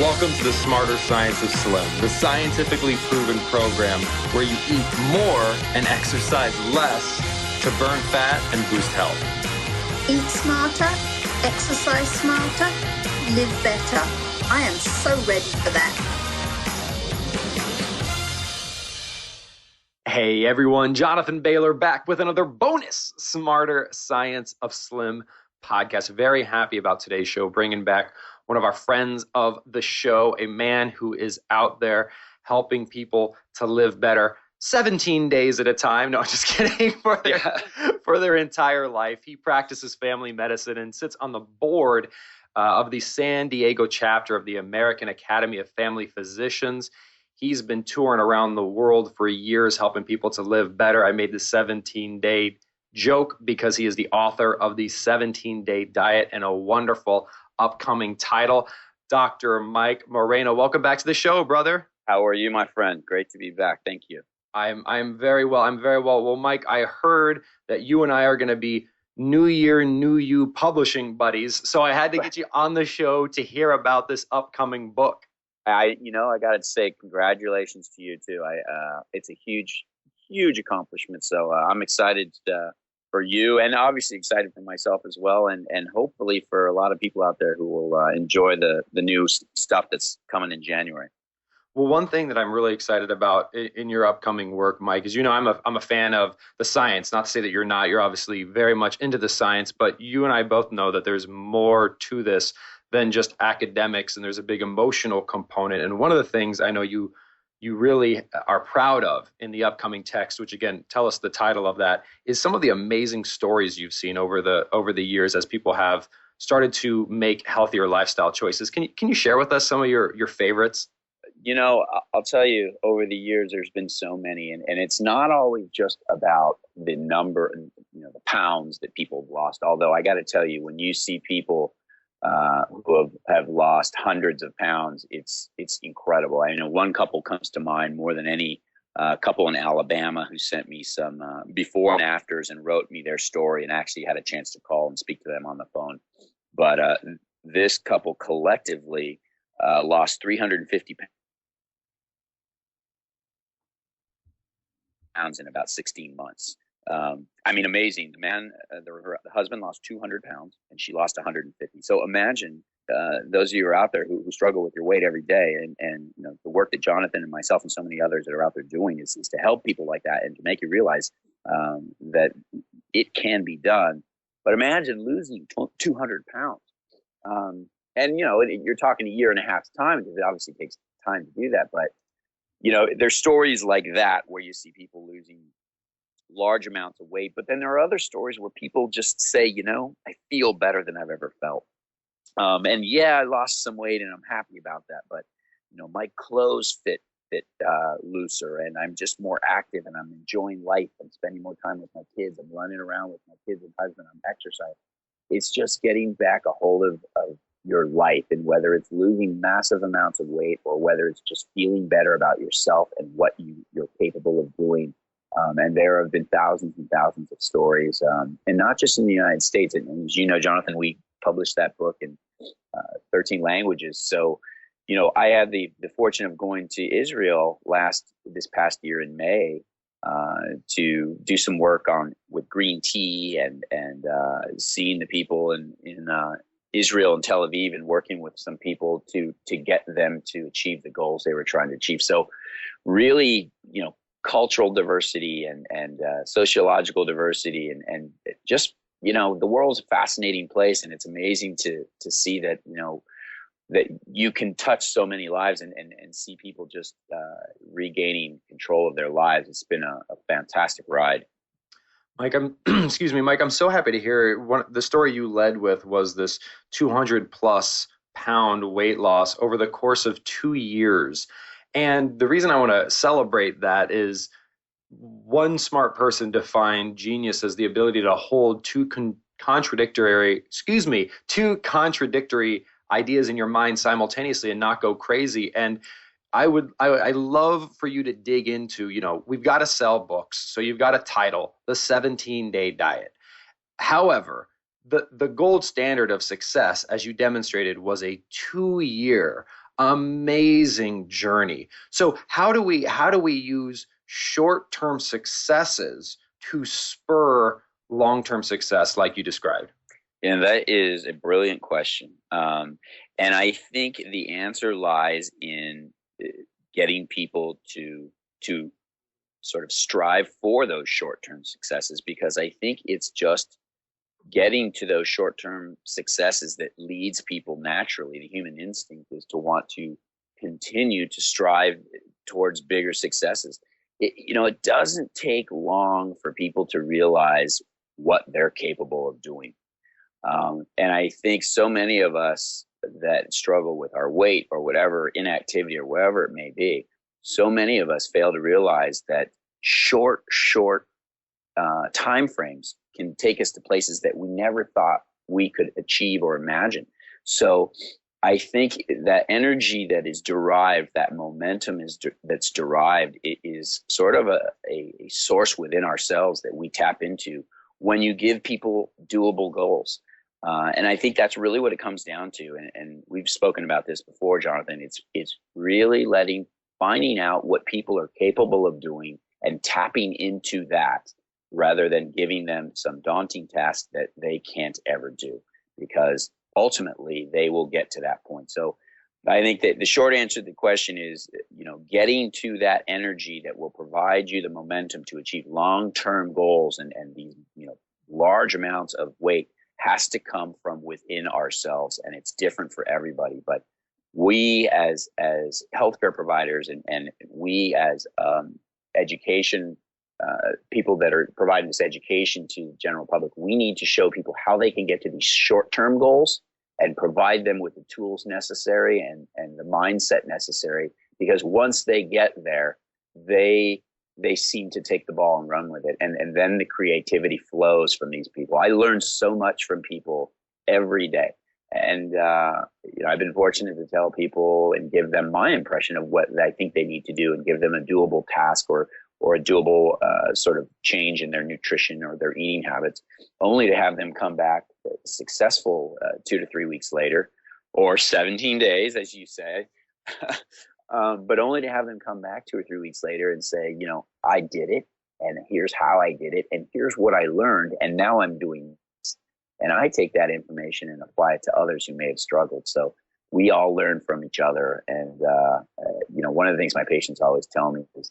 Welcome to the Smarter Science of Slim, the scientifically proven program where you eat more and exercise less to burn fat and boost health. Eat smarter, exercise smarter, live better. I am so ready for that. Hey everyone, Jonathan Bailor back with another bonus Smarter Science of Slim podcast. Very happy about today's show, bringing back one of our friends of the show, a man who is out there helping people to live better 17 days at a time. No, just kidding, for their entire life. He practices family medicine and sits on the board of the San Diego chapter of the American Academy of Family Physicians. He's been touring around the world for years helping people to live better. I made the 17-day joke because he is the author of the 17-day diet and a wonderful upcoming title. Dr. Mike Moreno, welcome back to the show, brother. How are you, my friend? Great to be back. Thank you. I'm very well. I'm very well. Well, Mike, I heard that you and I are going to be New Year, New You publishing buddies. So I had to get you on the show to hear about this upcoming book. I got to say congratulations to you too. It's a huge accomplishment. So I'm excited for you, and obviously excited for myself as well, and hopefully for a lot of people out there who will enjoy the new stuff that's coming in January. Well, one thing that I'm really excited about in your upcoming work, Mike, is, I'm a fan of the science. Not to say that you're not. You're obviously very much into the science, but you and I both know that there's more to this than just academics, and there's a big emotional component. And one of the things I know you really are proud of in the upcoming text, which again, tell us the title of that, is some of the amazing stories you've seen over the years as people have started to make healthier lifestyle choices. Can you share with us some of your favorites? I'll tell you, over the years, there's been so many, and it's not always just about the number and the pounds that people have lost. Although I got to tell you, when you see people who have lost hundreds of pounds, it's incredible. I know one couple comes to mind more than any couple in Alabama who sent me some before and afters and wrote me their story, and actually had a chance to call and speak to them on the phone. But this couple collectively lost 350 pounds in about 16 months. Amazing. The man, the husband lost 200 pounds and she lost 150. So imagine those of you who are out there who struggle with your weight every day, and the work that Jonathan and myself and so many others that are out there doing is to help people like that and to make you realize that it can be done. But imagine losing 200 pounds. You're talking a year and a half's time, because it obviously takes time to do that. But there's stories like that where you see people losing large amounts of weight, but then there are other stories where people just say, I feel better than I've ever felt. And yeah, I lost some weight and I'm happy about that, but my clothes fit looser, and I'm just more active, and I'm enjoying life. I'm spending more time with my kids. I'm running around with my kids and husband. I'm exercising. It's just getting back a hold of your life, and whether it's losing massive amounts of weight or whether it's just feeling better about yourself and what you're capable of doing. And there have been thousands and thousands of stories, and not just in the United States. And as you know, Jonathan, we published that book in 13 languages. So, I had the fortune of going to Israel this past year in May to do some work with green tea and seeing the people in Israel and Tel Aviv, and working with some people to get them to achieve the goals they were trying to achieve. So really, cultural diversity and sociological diversity, and just, the world's a fascinating place, and it's amazing to see that, that you can touch so many lives and see people just regaining control of their lives. It's been a fantastic ride. Mike, excuse me, Mike, I'm so happy to hear the story you led with was this 200+ pound weight loss over the course of 2 years. And the reason I want to celebrate that is one smart person defined genius as the ability to hold two contradictory ideas in your mind simultaneously and not go crazy. And I love for you to dig into, we've got to sell books. So you've got a title, The 17-Day Diet. However, the gold standard of success, as you demonstrated, was a 2-year amazing journey. So how do we use short-term successes to spur long-term success like you described? And that is a brilliant question. And I think the answer lies in getting people to sort of strive for those short-term successes, because I think it's just getting to those short-term successes that leads people naturally. The human instinct is to want to continue to strive towards bigger successes. It doesn't take long for people to realize what they're capable of doing. And I think so many of us that struggle with our weight or whatever, inactivity or whatever it may be, so many of us fail to realize that short time frames can take us to places that we never thought we could achieve or imagine. So I think that energy that is derived, that momentum that's derived, it is sort of a source within ourselves that we tap into when you give people doable goals. And I think that's really what it comes down to. And we've spoken about this before, Jonathan. It's really finding out what people are capable of doing and tapping into that, rather than giving them some daunting task that they can't ever do, because ultimately they will get to that point. So I think that the short answer to the question is, getting to that energy that will provide you the momentum to achieve long-term goals and these, large amounts of weight has to come from within ourselves, and it's different for everybody. But we as healthcare providers and we as education people that are providing this education to the general public, we need to show people how they can get to these short-term goals and provide them with the tools necessary and the mindset necessary, because once they get there, they seem to take the ball and run with it. And then the creativity flows from these people. I learn so much from people every day. And, I've been fortunate to tell people and give them my impression of what I think they need to do, and give them a doable task or a doable sort of change in their nutrition or their eating habits, only to have them come back successful 2 to 3 weeks later, or 17 days, as you say, but only to have them come back 2 or 3 weeks later and say, I did it, and here's how I did it, and here's what I learned, and now I'm doing this. And I take that information and apply it to others who may have struggled. So we all learn from each other. And, one of the things my patients always tell me is,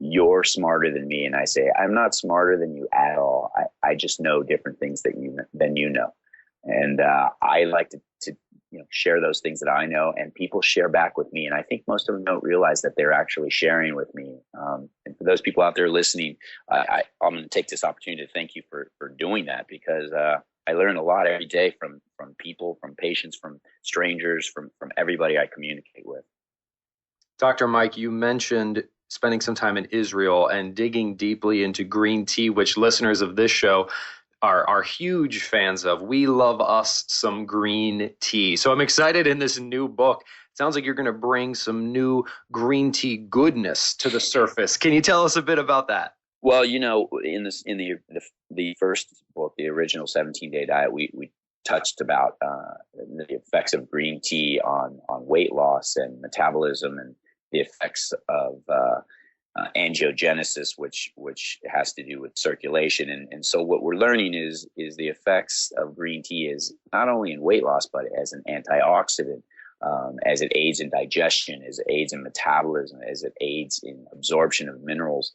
you're smarter than me. And I say, I'm not smarter than you at all. I just know different things than you know. And I like to share those things that I know, and people share back with me. And I think most of them don't realize that they're actually sharing with me. And for those people out there listening, I'm going to take this opportunity to thank you for doing that, because I learn a lot every day from people, from patients, from strangers, from everybody I communicate with. Dr. Mike, you mentioned spending some time in Israel and digging deeply into green tea, which listeners of this show are huge fans of. We love us some green tea. So I'm excited in this new book. It sounds like you're going to bring some new green tea goodness to the surface. Can you tell us a bit about that? Well, in the first book, the original 17-day diet, we touched about the effects of green tea on weight loss and metabolism, and the effects of angiogenesis, which has to do with circulation. And so what we're learning is the effects of green tea is not only in weight loss, but as an antioxidant, as it aids in digestion, as it aids in metabolism, as it aids in absorption of minerals,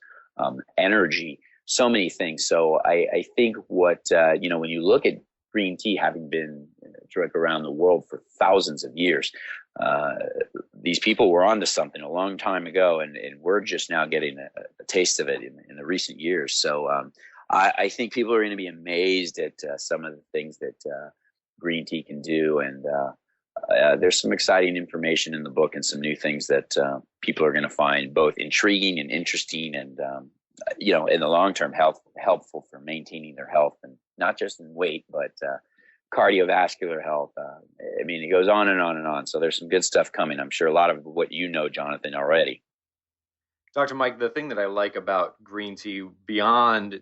energy, so many things. So I think what, when you look at green tea having been drunk around the world for thousands of years, these people were onto something a long time ago, and we're just now getting a taste of it in the recent years. So I think people are going to be amazed at some of the things that green tea can do, and there's some exciting information in the book and some new things that people are going to find both intriguing and interesting, and in the long term helpful for maintaining their health, and not just in weight, but cardiovascular health. It goes on and on and on. So there's some good stuff coming. I'm sure a lot of what Jonathan, already. Dr. Mike, the thing that I like about green tea beyond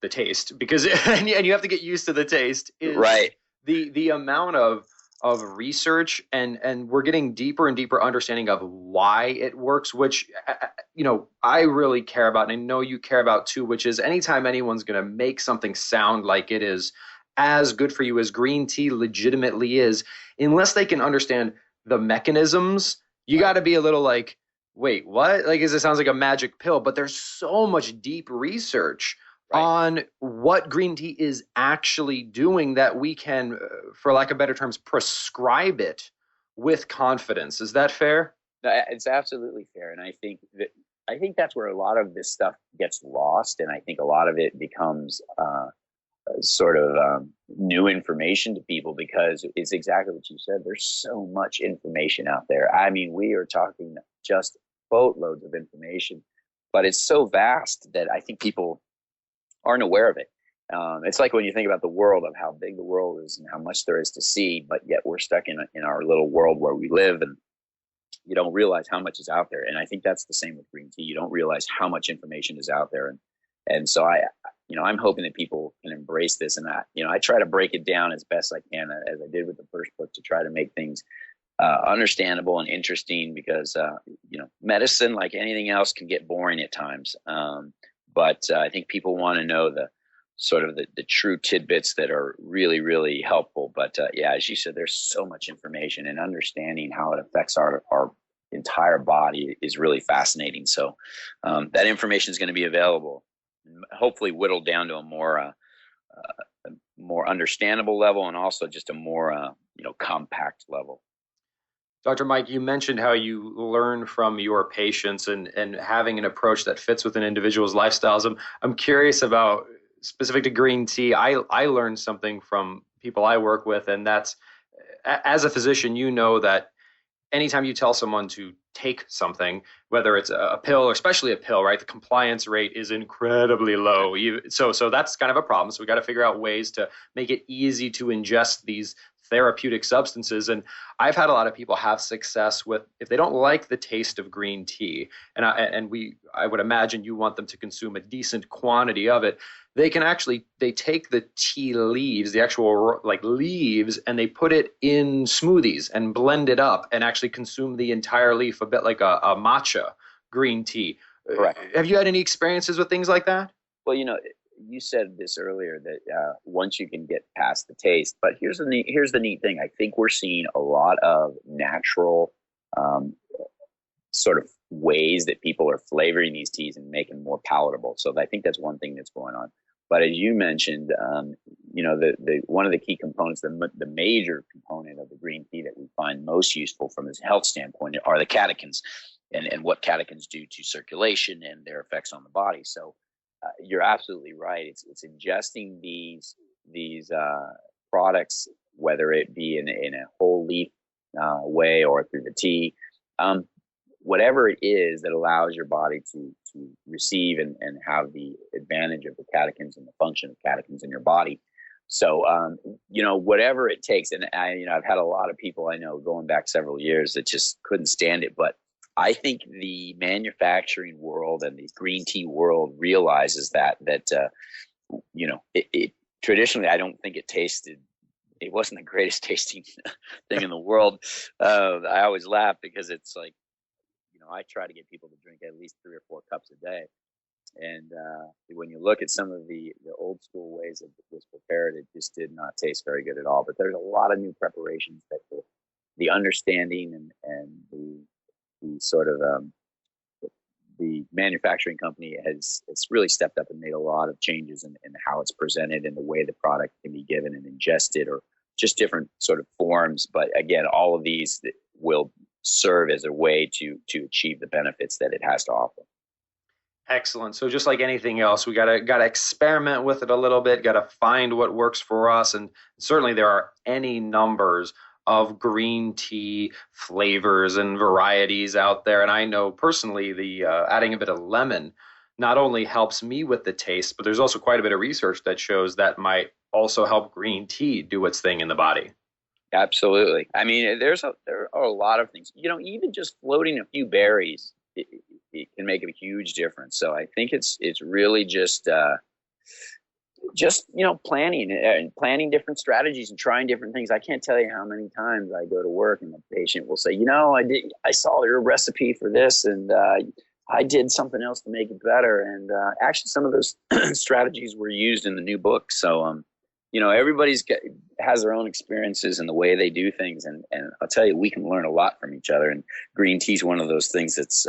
the taste, because and you have to get used to the taste, is right. The amount of of research, and we're getting deeper and deeper understanding of why it works, which I really care about, and I know you care about too, which is anytime anyone's going to make something sound like it is as good for you as green tea legitimately is, unless they can understand the mechanisms, you got to be a little like, wait, what? Like, it sounds like a magic pill, but there's so much deep research on what green tea is actually doing that we can, for lack of better terms, prescribe it with confidence. Is that fair? It's absolutely fair. And I think that's where a lot of this stuff gets lost. And I think a lot of it becomes sort of new information to people, because it's exactly what you said. There's so much information out there. I mean, we are talking just boatloads of information, but it's so vast that I think people aren't aware of it. It's like when you think about the world, of how big the world is and how much there is to see, but yet we're stuck in our little world where we live, and you don't realize how much is out there. And I think that's the same with green tea. You don't realize how much information is out there. And so I'm hoping that people can embrace this. And I try to break it down as best I can, as I did with the first book, to try to make things understandable and interesting, because, medicine, like anything else, can get boring at times. But I think people want to know the sort of the true tidbits that are really, really helpful. But as you said, there's so much information, and understanding how it affects our entire body is really fascinating. So that information is going to be available, hopefully whittled down to a more understandable level, and also just a more compact level. Dr. Mike, you mentioned how you learn from your patients and having an approach that fits with an individual's lifestyles. I'm curious about, specific to green tea, I learned something from people I work with, and that's, as a physician, you know that anytime you tell someone to take something, whether it's a pill or especially a pill, right, the compliance rate is incredibly low. So that's kind of a problem. So we got to figure out ways to make it easy to ingest these therapeutic substances. And I've had a lot of people have success with, if they don't like the taste of green tea, and I would imagine you want them to consume a decent quantity of it, they take the tea leaves, the actual leaves, and they put it in smoothies and blend it up and actually consume the entire leaf, a bit like a matcha green tea. Correct. Have you had any experiences with things like that? Well, you said this earlier, that once you can get past the taste, but here's the neat thing. I think we're seeing a lot of natural sort of ways that people are flavoring these teas and making them more palatable. So I think that's one thing that's going on. But as you mentioned, the one of the key components, the major component of the green tea that we find most useful from a health standpoint, are the catechins, and what catechins do to circulation and their effects on the body. So you're absolutely right. It's ingesting these products, whether it be in a whole leaf way or through the tea, whatever it is that allows your body to receive and have the advantage of the catechins and the function of catechins in your body. So whatever it takes, and I've had a lot of people I know going back several years that just couldn't stand it, but I think the manufacturing world and the green tea world realizes that traditionally, I don't think it wasn't the greatest tasting thing in the world. I always laugh because it's like, I try to get people to drink at least 3 or 4 cups a day. And when you look at some of the old school ways that it was prepared, it just did not taste very good at all. But there's a lot of new preparations that the understanding and the sort of the manufacturing company has really stepped up and made a lot of changes in how it's presented and the way the product can be given and ingested, or just different sort of forms. But again, all of these will serve as a way to achieve the benefits that it has to offer. Excellent. So just like anything else, we gotta experiment with it a little bit, gotta find what works for us. And certainly there are any numbers of green tea flavors and varieties out there. And I know personally the adding a bit of lemon not only helps me with the taste, but there's also quite a bit of research that shows that might also help green tea do its thing in the body. Absolutely. I mean, there are a lot of things, even just floating a few berries, it can make a huge difference. So I think it's really just, just, planning and planning different strategies and trying different things. I can't tell you how many times I go to work and the patient will say, I saw your recipe for this, and I did something else to make it better. And actually, some of those strategies were used in the new book. So, everybody's has their own experiences and the way they do things. And I'll tell you, we can learn a lot from each other. And green tea is one of those things that's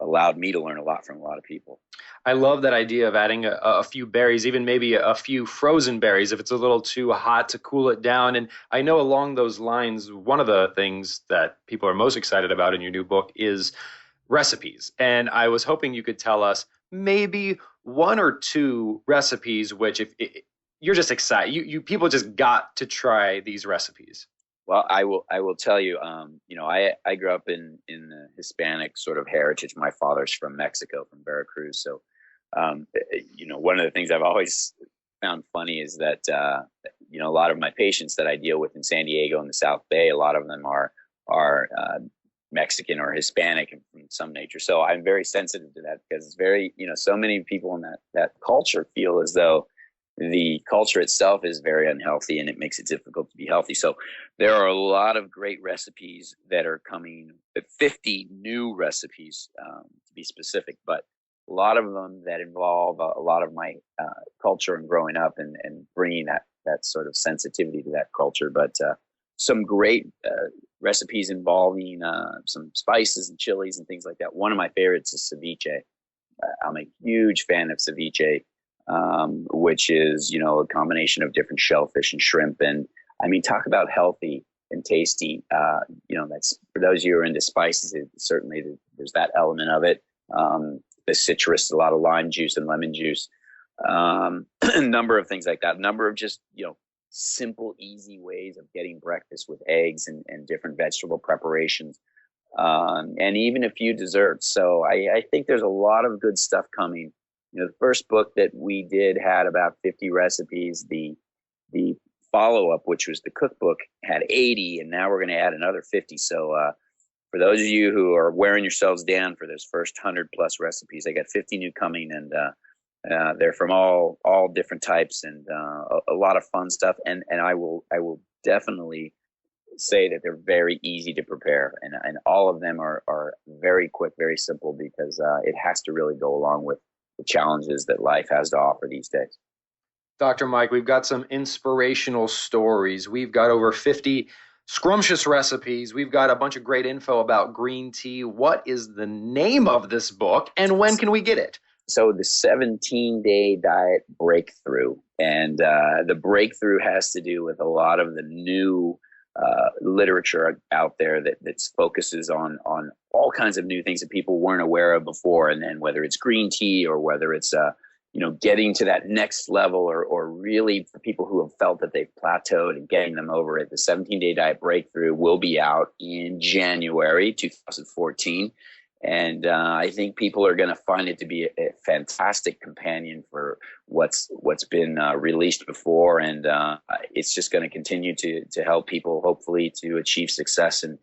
allowed me to learn a lot from a lot of people. I love that idea of adding a few berries, even maybe a few frozen berries if it's a little too hot to cool it down. And I know along those lines, one of the things that people are most excited about in your new book is recipes. And I was hoping you could tell us maybe one or two recipes which if you're just excited, you people just got to try these recipes. Well, I will tell you, I grew up in the Hispanic sort of heritage. My father's from Mexico, from Veracruz. So, one of the things I've always found funny is that, a lot of my patients that I deal with in San Diego and the South Bay, a lot of them are Mexican or Hispanic in some nature. So I'm very sensitive to that because it's very, so many people in that culture feel as though the culture itself is very unhealthy and it makes it difficult to be healthy. So there are a lot of great recipes that are coming, 50 new recipes to be specific, but a lot of them that involve a lot of my culture and growing up and bringing that sort of sensitivity to that culture. But some great recipes involving some spices and chilies and things like that. One of my favorites is ceviche. I'm a huge fan of ceviche. Which is, a combination of different shellfish and shrimp. And I mean, talk about healthy and tasty. That's for those of you who are into spices, certainly there's that element of it. The citrus, a lot of lime juice and lemon juice, a number of things like that. A number of just, simple, easy ways of getting breakfast with eggs and different vegetable preparations. And even a few desserts. So I think there's a lot of good stuff coming. The first book that we did had about 50 recipes. The follow-up, which was the cookbook, had 80, and now we're going to add another 50. So for those of you who are wearing yourselves down for those first 100-plus recipes, I got 50 new coming, and they're from all different types and a lot of fun stuff. And I will definitely say that they're very easy to prepare, and all of them are very quick, very simple, because it has to really go along with the challenges that life has to offer these days. Dr. Mike, we've got some inspirational stories. We've got over 50 scrumptious recipes. We've got a bunch of great info about green tea. What is the name of this book, and when can we get it? So the 17-day diet breakthrough, and the breakthrough has to do with a lot of the new literature out there that focuses on all kinds of new things that people weren't aware of before. And then whether it's green tea or whether it's, getting to that next level or really for people who have felt that they've plateaued and getting them over it. The 17-day diet breakthrough will be out in January 2014. And I think people are going to find it to be a fantastic companion for what's been released before, and it's just going to continue to help people, hopefully, to achieve success in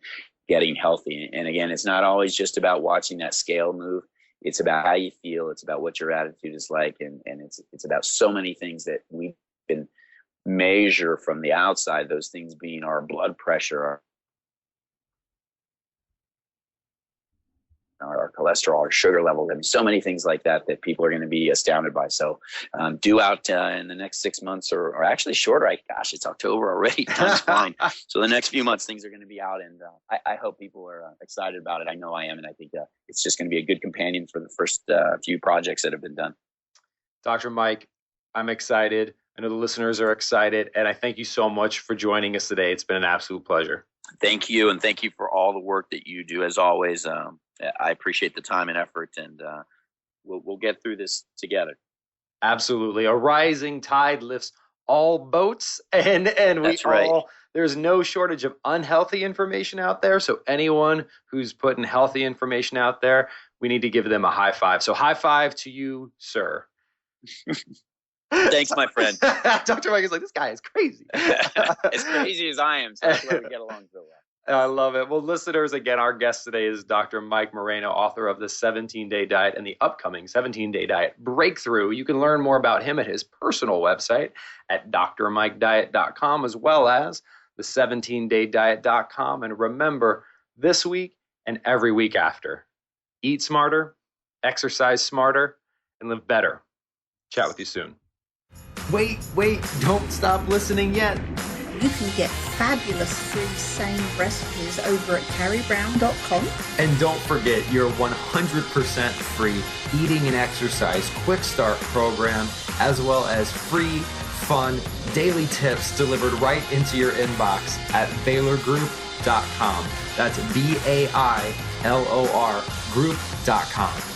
getting healthy. And again, it's not always just about watching that scale move. It's about how you feel. It's about what your attitude is like, and it's about so many things that we can measure from the outside. Those things being our blood pressure, our cholesterol, our sugar levels. I mean, so many things like that people are going to be astounded by. So due out in the next 6 months or actually shorter. It's October already. Time's flying. So the next few months, things are going to be out. And I hope people are excited about it. I know I am. And I think it's just going to be a good companion for the first few projects that have been done. Dr. Mike, I'm excited. I know the listeners are excited. And I thank you so much for joining us today. It's been an absolute pleasure. Thank you. And thank you for all the work that you do, as always. I appreciate the time and effort, and we'll get through this together. Absolutely. A rising tide lifts all boats, and That's right. There's no shortage of unhealthy information out there. So anyone who's putting healthy information out there, we need to give them a high five. So high five to you, sir. Thanks, my friend. Dr. Mike is like, this guy is crazy. As crazy as I am, so that's why we get along so well. I love it. Well, listeners, again, our guest today is Dr. Mike Moreno, author of the 17-Day Diet and the upcoming 17-Day Diet Breakthrough. You can learn more about him at his personal website at drmikediet.com, as well as the 17daydiet.com. And remember, this week and every week after, eat smarter, exercise smarter, and live better. Chat with you soon. Wait, don't stop listening yet. You can get fabulous free SANE recipes over at carriebrown.com. And don't forget your 100% free eating and exercise quick start program, as well as free, fun, daily tips delivered right into your inbox at bailorgroup.com. That's BAILOR group.com.